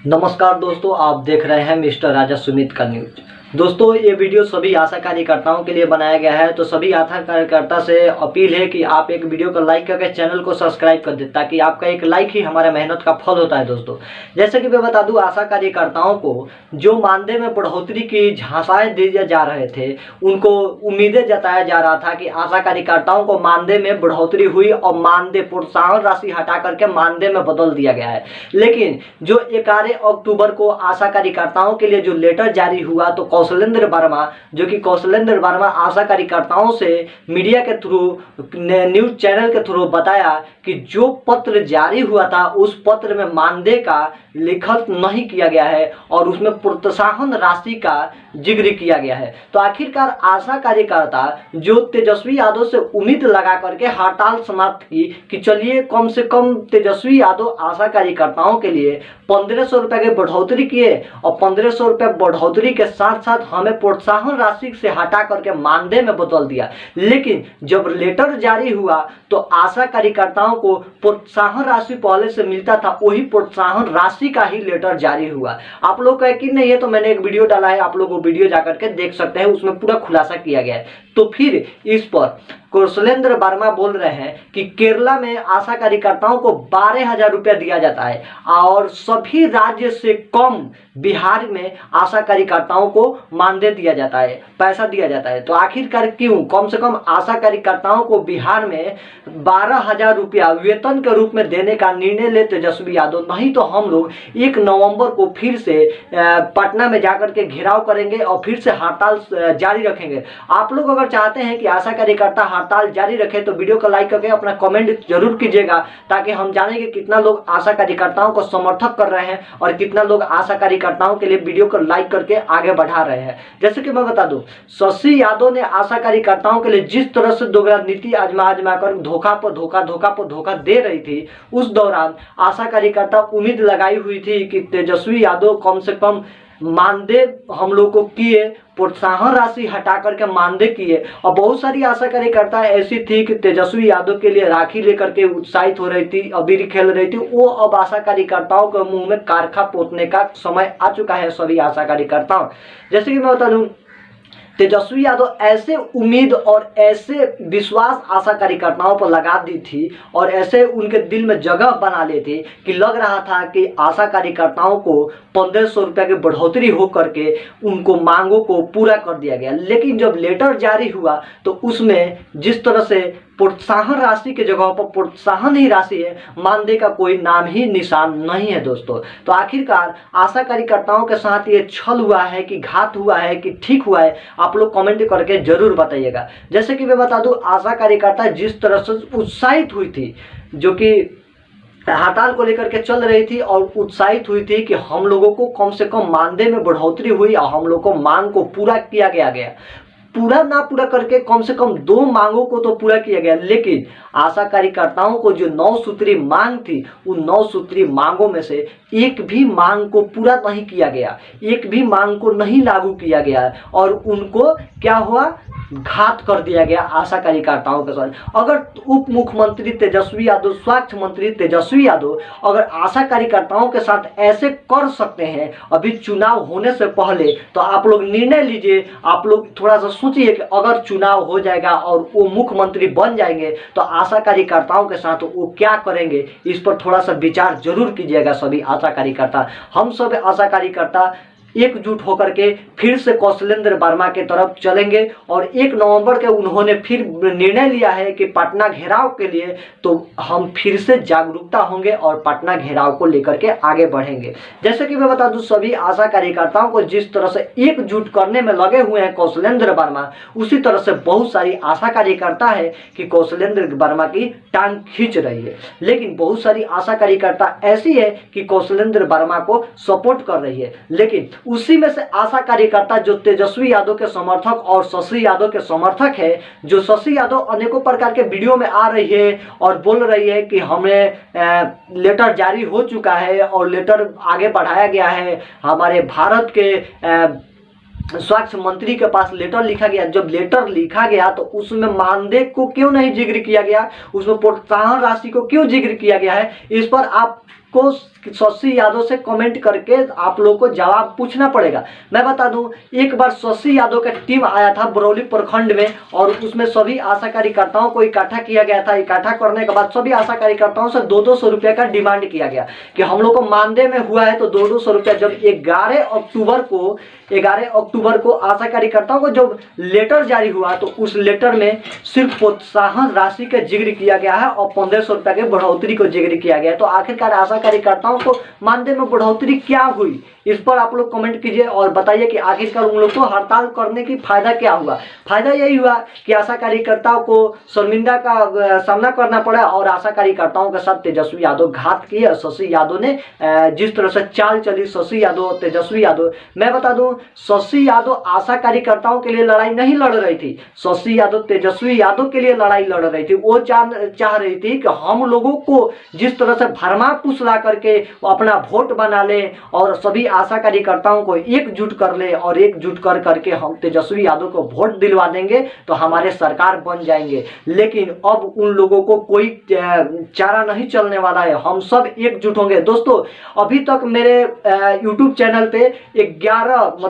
नमस्कार दोस्तों, आप देख रहे हैं मिस्टर राजा सुमित का न्यूज। दोस्तों, ये वीडियो सभी आशा कार्यकर्ताओं के लिए बनाया गया है। तो सभी आशा कार्यकर्ता से अपील है कि आप एक वीडियो को लाइक करके चैनल को सब्सक्राइब कर दें, ताकि आपका एक लाइक ही हमारे मेहनत का फल होता है। दोस्तों, जैसे कि मैं बता दूं, आशा कार्यकर्ताओं को जो मानदेय में बढ़ोतरी की झांसाएं दिए जा रहे थे, उनको उम्मीदें जताया जा रहा था कि आशा कार्यकर्ताओं को मानदेय में बढ़ोतरी हुई और मानदेय प्रोत्साहन राशि हटा करके मानदेय में बदल दिया गया है। लेकिन जो 11 अक्टूबर को आशा कार्यकर्ताओं के लिए जो लेटर जारी हुआ, तो कौशलेंद्र वर्मा, जो कि कौशलेंद्र वर्मा आशा कार्यकर्ताओं से मीडिया के थ्रू, न्यूज चैनल के थ्रू बताया कि जो पत्र जारी हुआ था उस पत्र में मानदेय का लिखत नहीं किया गया है और उसमें प्रोत्साहन राशि का जिक्र किया गया है। तो आखिरकार आशा कार्यकर्ता जो तेजस्वी यादव से उम्मीद लगा करके हड़ताल समाप्त की कि चलिए कम से कम तेजस्वी यादव आशा कार्यकर्ताओं के लिए 1500 रुपये की बढ़ोतरी किए और 1500 रुपये बढ़ोतरी के साथ साथ हमें प्रोत्साहन राशि से हटा करके मानदेय में बदल दिया। लेकिन जब लेटर जारी हुआ तो आशा कार्यकर्ताओं को प्रोत्साहन राशि पहले से मिलता था, वही प्रोत्साहन राशि का ही लेटर जारी हुआ। आप लोग का यकीन नहीं है तो मैंने एक वीडियो डाला है, आप लोग वो वीडियो जाकर के देख सकते हैं, उसमें पूरा खुलासा किया गया है। तो फिर इस पर कौशलेंद्र वर्मा बोल रहे हैं कि केरला में आशा कार्यकर्ताओं को 12,000 रुपया दिया जाता है और सभी राज्य से कम बिहार में आशा कार्यकर्ताओं को मानदेय दिया जाता है, पैसा दिया जाता है। तो आखिरकार क्यों कम से कम आशा कार्यकर्ताओं को बिहार में 12,000 रुपया वेतन के रूप में देने का निर्णय ले तेजस्वी यादव? नहीं तो हम लोग 1 नवंबर को फिर से पटना में जाकर के घेराव करेंगे और फिर से हड़ताल जारी रखेंगे। आप लोग अगर चाहते हैं कि आशा कार्यकर्ता हड़ताल जारी रखे तो वीडियो को लाइक करके अपना कमेंट जरूर कीजिएगा, ताकि हम जानेंगे कितना लोग आशा कार्यकर्ताओं को समर्थक कर रहे हैं और कितना लोग आशा कार्यकर्ताओं के लिए वीडियो को लाइक करके आगे बढ़ा रहे हैं। जैसे कि मैं बता दूं, शशि यादव ने आशा कार्यकर्ताओं के लिए जिस तरह से दोगला नीति आजमा कर धोखा पर धोखा दे रही थी, उस दौरान आशा कार्यकर्ता उम्मीद लगाई हुई थी कि तेजस्वी यादव कम से कम मानदेय हम लोग को किए, प्रोत्साहन राशि हटा करके मानदेय किए। और बहुत सारी आशा कार्यकर्ता ऐसी थी कि तेजस्वी यादव के लिए राखी लेकर के उत्साहित हो रही थी, अबीर खेल रही थी। वो अब आशा कार्यकर्ताओं के मुंह में कारखा पोतने का समय आ चुका है सभी आशा कार्यकर्ताओं। जैसे कि मैं बता दूं, तेजस्वी यादव ऐसे उम्मीद और ऐसे विश्वास आशा कार्यकर्ताओं पर लगा दी थी और ऐसे उनके दिल में जगह बना लेते कि लग रहा था कि आशा कार्यकर्ताओं को 1500 रुपये की बढ़ोतरी हो करके उनको मांगों को पूरा कर दिया गया। लेकिन जब लेटर जारी हुआ तो उसमें जिस तरह से प्रोत्साहन राशि के जगह पर प्रोत्साहन ही राशि है, मानदेय का कोई नाम ही निशान नहीं है। दोस्तों, तो आखिरकार आशा कार्यकर्ताओं के साथ ये छल हुआ है कि घात हुआ है कि ठीक हुआ है, आप लोग कमेंट करके जरूर बताइएगा। जैसे कि मैं बता दूं, आशा कार्यकर्ता जिस तरह से उत्साहित हुई थी, जो कि हड़ताल को लेकर के चल रही थी और उत्साहित हुई थी कि हम लोगों को कम से कम मानदेय में बढ़ोतरी हुई और हम लोग को मांग को पूरा किया गया पूरा ना पूरा करके कम से कम 2 मांगों को तो पूरा किया गया। लेकिन आशा कार्यकर्ताओं को जो 9 सूत्री मांग थी, उन 9 सूत्री मांगों में से एक भी मांग को पूरा नहीं किया गया, एक भी मांग को नहीं लागू किया गया और उनको क्या हुआ, घात कर दिया गया आशा कार्यकर्ताओं के साथ। अगर उप मुख्यमंत्री तेजस्वी यादव, स्वास्थ्य मंत्री तेजस्वी यादव अगर आशा कार्यकर्ताओं के साथ ऐसे कर सकते हैं अभी चुनाव होने से पहले, तो आप लोग निर्णय लीजिए। आप लोग थोड़ा सा सोचिए कि अगर चुनाव हो जाएगा और वो मुख्यमंत्री बन जाएंगे तो आशा कार्यकर्ताओं के साथ वो क्या करेंगे, इस पर थोड़ा सा विचार जरूर कीजिएगा सभी आशा कार्यकर्ता। हम सब आशा कार्यकर्ता एकजुट होकर के फिर से कौशलेंद्र वर्मा के तरफ चलेंगे और 1 नवंबर के उन्होंने फिर निर्णय लिया है कि पटना घेराव के लिए, तो हम फिर से जागरूकता होंगे और पटना घेराव को लेकर के आगे बढ़ेंगे। जैसे कि मैं बता दूं, सभी आशा कार्यकर्ताओं को जिस तरह से एकजुट करने में लगे हुए हैं कौशलेंद्र वर्मा, उसी तरह से बहुत सारी आशा कार्यकर्ता है कि कौशलेंद्र वर्मा की टांग खींच रही है। लेकिन बहुत सारी आशा कार्यकर्ता ऐसी है कि कौशलेंद्र वर्मा को सपोर्ट कर रही है। लेकिन उसी में से आशा कार्यकर्ता जो तेजस्वी यादव के समर्थक और शशि यादव के समर्थक है, जो शशि यादव अनेकों प्रकार के वीडियो में आ रही है और बोल रही है कि हमें लेटर जारी हो चुका है और लेटर आगे बढ़ाया गया है, हमारे भारत के स्वास्थ्य मंत्री के पास लेटर लिखा गया। जब लेटर लिखा गया तो उसमें मानदेय को क्यों नहीं जिक्र किया गया, उसमें प्रोत्साहन राशि को क्यों जिक्र किया गया है, इस पर आप इसको शशि यादव से कमेंट करके आप लोगों को जवाब पूछना पड़ेगा। मैं बता दूं, एक बार शशि यादव का टीम आया था बरौली प्रखंड में और उसमें सभी आशा कार्यकर्ताओं को इकट्ठा किया गया था। इकट्ठा करने के बाद सभी आशा कार्यकर्ताओं से 200 रुपये का डिमांड किया गया कि हम लोग को मानदेय में हुआ है तो 200 रुपया। जब 11 अक्टूबर को आशा कार्यकर्ताओं को जब लेटर जारी हुआ तो उस लेटर में सिर्फ प्रोत्साहन राशि का जिक्र किया गया है और 1500 रुपया के बढ़ोतरी को जिक्र किया गया है। तो आखिरकार आशा कार्यकर्ताओं को मानदेय में बढ़ोतरी क्या हुई, इस पर आप लोग कमेंट कीजिए और बताइए कि आखिरकार उन लोग को हड़ताल करने की फायदा क्या हुआ। फायदा यही हुआ कि आशा कार्यकर्ताओं को शर्मिंदा का सामना करना पड़ा और आशा कार्यकर्ताओं के साथ तेजस्वी यादव घात किए। शशि यादव ने जिस तरह से चाल चली, शशि यादव तेजस्वी यादव, मैं बता दूं शशि यादव आशा कार्यकर्ताओं के लिए लड़ाई नहीं लड़ रही थी, शशि यादव तेजस्वी यादव के लिए लड़ाई लड़ रही थी। वो चाह रही थी कि हम लोगों को जिस तरह से भरमा फुसला करके अपना वोट बना ले और सभी आशा कार्यकर्ताओं को एकजुट कर ले और एकजुट कर करके हम तेजस्वी यादव को वोट दिलवा देंगे तो हमारे सरकार बन जाएंगे। लेकिन अब उन लोगों को कोई चारा नहीं चलने वाला है, हम सब एकजुट होंगे। दोस्तों अभी तक मेरे YouTube चैनल पे 11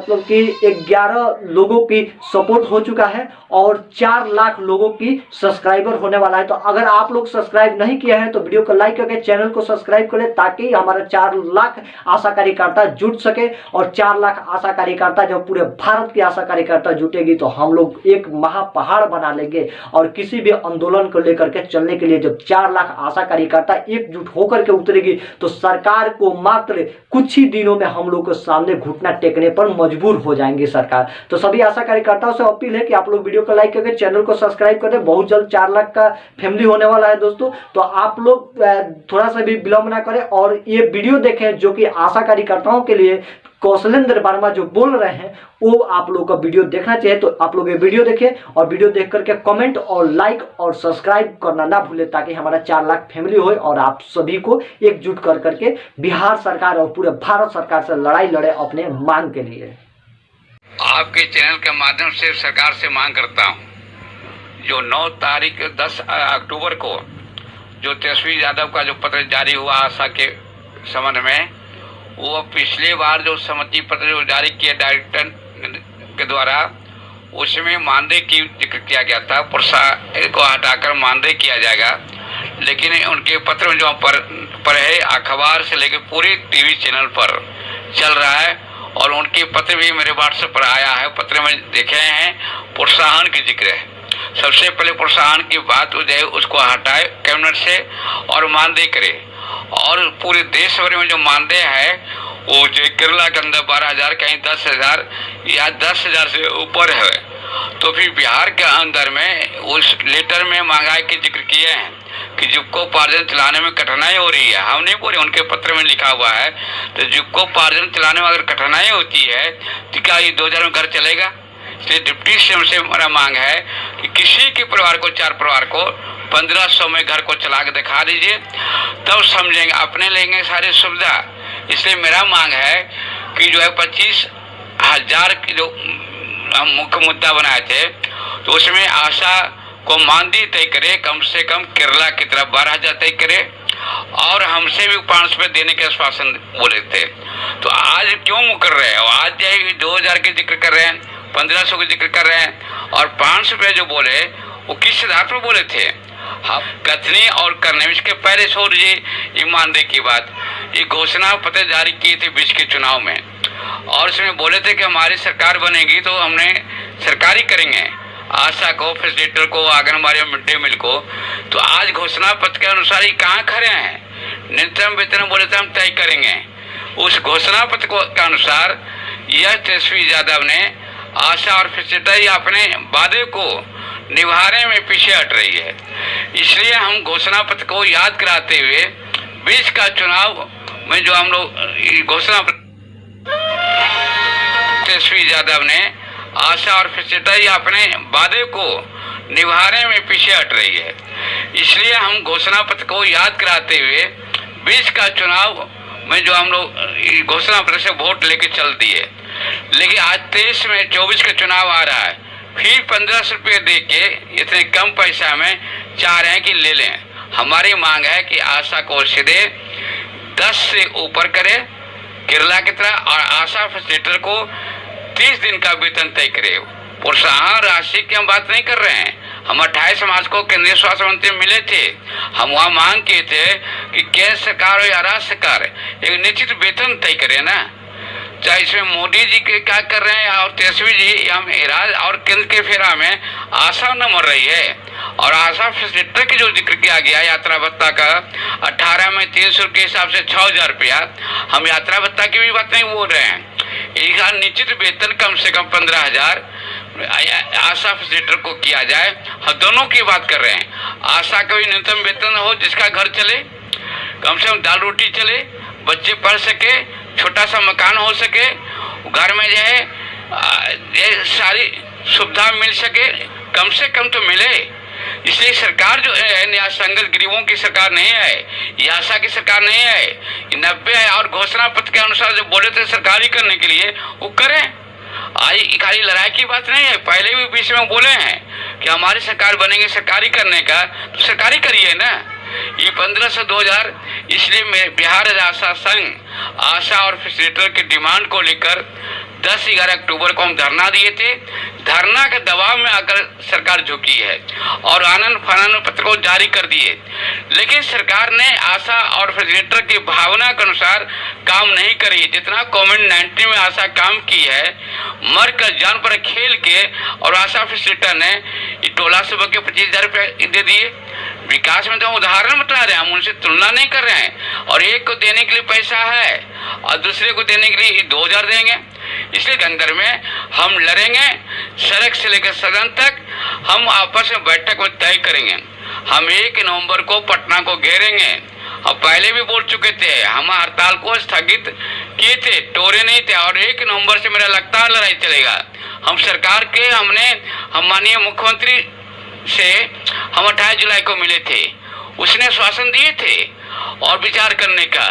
लोगों की सपोर्ट हो चुका है और 4 लाख लोगों की सब्सक्राइबर होने वाला है। तो अगर आप लोग सब्सक्राइब नहीं किया है तो वीडियो को लाइक करके चैनल को सब्सक्राइब करें ताकि हमारे 4 लाख आशा कार्यकर्ता जुट सके। और 4 लाख आशा कार्यकर्ता जब पूरे भारत की आशा कार्यकर्ता जुटेगी तो हम लोग एक महापहाड़ बना लेंगे। और किसी भी आंदोलन को लेकर के चलने के लिए जब 4 लाख आशा कार्यकर्ता एकजुट होकर के उतरेगी तो सरकार को मात्र कुछ ही दिनों में हम लोग के सामने घुटना टेकने पर मजबूर हो जाएंगी सरकार। तो सभी आशा कार्यकर्ताओं से अपील है कि आप लोग वीडियो को लाइक करके चैनल को सब्सक्राइब कर दें। बहुत जल्द 4 लाख का फैमिली होने वाला है दोस्तों, तो आप लोग थोड़ा सा भी विलंब ना करें और ये वीडियो देखें जो कि आशा कार्यकर्ताओं के लिए कौशलेंद्र वर्मा जो बोल रहे हैं वो आप लोगों का वीडियो देखना चाहिए। तो आप लोग ये वीडियो देखें और वीडियो देख करके कमेंट और लाइक और सब्सक्राइब करना ना भूलें ताकि हमारा 4 लाख फैमिली हो और आप सभी को एकजुट कर करके बिहार सरकार और पूरे भारत सरकार से लड़ाई लड़े अपने मांग के लिए। आपके चैनल के माध्यम से सरकार से मांग करता हूं, जो 9 तारीख 10 अक्टूबर को जो तेजस्वी यादव का जो पत्र जारी हुआ आशा के संबंध में, वो पिछली बार जो सम्मति पत्र जो जारी किया डायरेक्टर के द्वारा उसमें मानदेय की जिक्र किया गया था, प्रोत्साहन को हटाकर मानदेय किया जाएगा। लेकिन उनके पत्र में जो पर है अखबार से लेकर पूरे टीवी चैनल पर चल रहा है और उनके पत्र भी मेरे व्हाट्सएप पर आया है। पत्र में देखे हैं प्रोत्साहन की जिक्र है। सबसे पहले प्रोत्साहन की बात हो जाए उसको हटाए कैबिनेट से और मानदेय करे। और पूरे देश भर में जो मानदेय है वो जो केरला के अंदर 12,000 कहीं 10,000 या 10,000 से ऊपर है। तो फिर बिहार के अंदर में उस लेटर में महंगाई के जिक्र किए हैं कि जीविकोपार्जन चलाने में कठिनाई हो रही है। हम नहीं बोले, उनके पत्र में लिखा हुआ है। तो जीविकोपार्जन चलाने में अगर कठिनाई होती है तो क्या ये 2000 में घर चलेगा? इसलिए डिप्टी सीएम से हमारा मांग है कि किसी के परिवार को 4 परिवार को 1500 में घर को चला के दिखा दीजिए, तब समझेंगे, अपने लेंगे सारी सुविधा। इसलिए मेरा मांग है कि जो है 25,000 की जो हम मुख्य मुद्दा बनाए थे तो उसमें आशा को मानदेय तय करे, कम से कम केरला की तरफ 12,000 तय करे और हमसे भी 500 रुपये देने के आश्वासन बोले थे। तो आज क्यों मुकर रहे हैं? आज जो 2000 के जिक्र कर रहे हैं, 1500 के जिक्र कर रहे हैं और 500 रुपये जो बोले वो किस आधार पर बोले थे? हाँ, कथनी और करने में इसके पहले छोड़ दीजिए ईमानदारी की बात। ये घोषणा पत्र जारी किए थे बीच के चुनाव में और इसमें बोले थे कि हमारी सरकार बनेगी तो हमने सरकारी करेंगे आशा को, फैसिलिटेटर को, आंगनबाड़ी मिड डे मील को। तो आज घोषणा पत्र के अनुसार ये कहाँ खड़े हैं? न्यूनतम वेतन बोले थे हम तय करेंगे। उस घोषणा पत्र के अनुसार यह तेजस्वी यादव ने आशा और फैसिलिटेटर अपने वादे को निभाने में पीछे हट रही है। इसलिए हम घोषणा पत्र को याद कराते हुए बीच का चुनाव में जो हम लोग घोषणा तेजस्वी यादव ने आशा और फैसिलिटेटर अपने वादे को निभाने में पीछे हट रही है। इसलिए हम घोषणा पत्र को याद कराते हुए बीच का चुनाव में जो हम लोग घोषणा पत्र से वोट लेके चल दिए। लेकिन आज 23 में 24 का चुनाव आ रहा है, फिर 1500 रुपये दे के इतने कम पैसा में चाह रहे हैं कि ले लें। हमारी मांग है कि आशा को सीधे 10 से ऊपर करे केरला की तरह, और आशा फैसिलिटेटर को 30 दिन का वेतन तय करे। प्रोत्साहन राशि की हम बात नहीं कर रहे हैं। हम 28 मार्च को केंद्रीय स्वास्थ्य मंत्री मिले थे। हम वहाँ मांग किए थे कि केंद्र सरकार या राज्य सरकार एक निश्चित वेतन तय करे ना। चाहे इसमें मोदी जी के क्या कर रहे हैं और तेजस्वी जी हम राज्य और केंद्र के फेरा में आशा न मर रही है। और आशा फैसिलिटेटर के जो जिक्र किया गया यात्रा भत्ता का 18 में 300 के हिसाब से 6000 रुपया, हम यात्रा भत्ता की भी बात नहीं बोल रहे हैं। एक निश्चित वेतन कम से कम 15,000 आशा फैसिलिटेटर को किया जाए। हम दोनों की बात कर रहे हैं। आशा का भी न्यूनतम वेतन हो जिसका घर चले, कम से कम दाल रोटी चले, बच्चे पढ़ सके, छोटा सा मकान हो सके, घर में जो है ये सारी सुविधा मिल सके, कम से कम तो मिले। इसलिए सरकार जो है संगत गरीबों की सरकार नहीं है, ये आशा की सरकार नहीं है। 90 है और घोषणा पत्र के अनुसार जो बोले थे सरकारी करने के लिए वो करें। आज खाली लड़ाई की बात नहीं है, पहले भी बीच में बोले हैं कि हमारी सरकार बनेगी सरकारी करने का, तो सरकारी करिए ना। ये 15 से 2000 इसलिए बिहार आशा संघ आशा और फैसिलिटेटर की डिमांड को लेकर 10-11 अक्टूबर को हम धरना दिए थे। धरना के दबाव में आकर सरकार झुकी है और आनंद फानन पत्र को जारी कर दिए, लेकिन सरकार ने आशा और फैसिलिटेटर की भावना के अनुसार काम नहीं करी। जितना कोविड-19 में आशा काम की है, मर कर जान पर खेल के, और आशा फैसिलिटेटर ने टोला सुबह के 25,000 रुपये दे दिए। विकास में तो हम उदाहरण बता रहे हैं, हम उनसे तुलना नहीं कर रहे हैं। और एक को देने के लिए पैसा है और दूसरे को देने के लिए 2000 देंगे। इसलिए अंदर में हम लड़ेंगे, सड़क से लेकर सदन तक हम आपस में बैठक में तय करेंगे। हम 1 नवंबर को पटना को घेरेंगे। हम पहले भी बोल चुके थे, हम हड़ताल को स्थगित किए थे, तोड़े नहीं थे। और 1 नवंबर से मेरा लगातार लड़ाई चलेगा। हम सरकार के हम माननीय मुख्यमंत्री से हम 28 जुलाई को मिले थे, उसने शासन दिए थे और विचार करने का।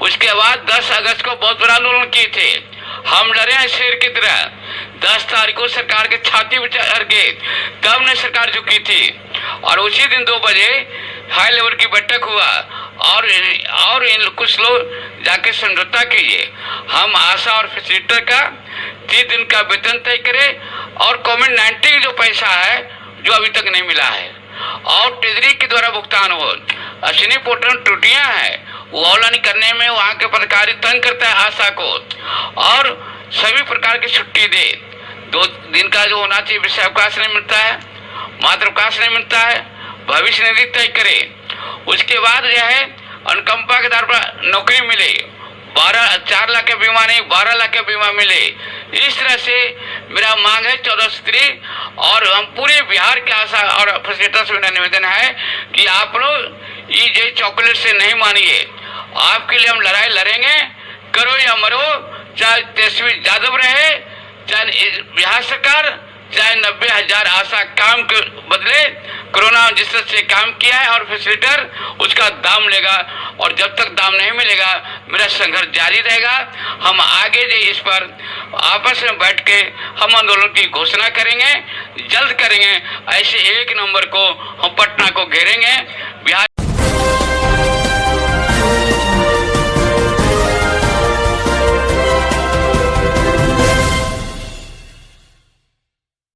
उसके बाद 10 अगस्त को बहुत बड़ा आंदोलन किए थे। हम लड़े हैं शेर की तरह। 10 तारीख को सरकार के छाती विचार के तब ने सरकार झुकी थी, और उसी दिन 2 बजे हाई लेवल की बैठक हुआ और इन कुछ लोग जाके समझौता कीजिए। हम आशा और फैसिलिटेटर का 30 दिन का वेतन तय करें और कोविड-19 जो पैसा है जो अभी तक नहीं मिला है और ट्रेजरी के द्वारा भुगतान हो। अश्विनी पोर्टल त्रुटियां हैं, वो ऑनलाइन करने में वहाँ के पत्रकारी तंग करता है आशा को, और सभी प्रकार की छुट्टी दे। 2 दिन का जो होना चाहिए विषय अवकाश नहीं मिलता है, मातृअवकाश नहीं मिलता है, भविष्य निधि तय करे। उसके बाद जो है अनुकंपा के आधार पर नौकरी मिले, 4 लाख का बीमा नहीं 12 लाख का बीमा मिले। इस तरह से मेरा मांग है 14 सूत्री, और हम पूरे बिहार के आशा और फैसिलिटेटर से मेरा निवेदन है कि आप लोग ये चॉकलेट से नहीं मानिए। आपके लिए हम लड़ाई लड़ेंगे, करो या मरो, चाहे तेजस्वी यादव रहे, चाहे बिहार सरकार, चाहे 90,000 आशा काम के बदले कोरोना जिस तरह से काम किया है और फैसिलिटेटर उसका दाम लेगा। और जब तक दाम नहीं मिलेगा मेरा संघर्ष जारी रहेगा। हम आगे जो इस पर आपस में बैठ के हम आंदोलन की घोषणा करेंगे, जल्द करेंगे। ऐसे 1 नवंबर को हम पटना को घेरेंगे। बिहार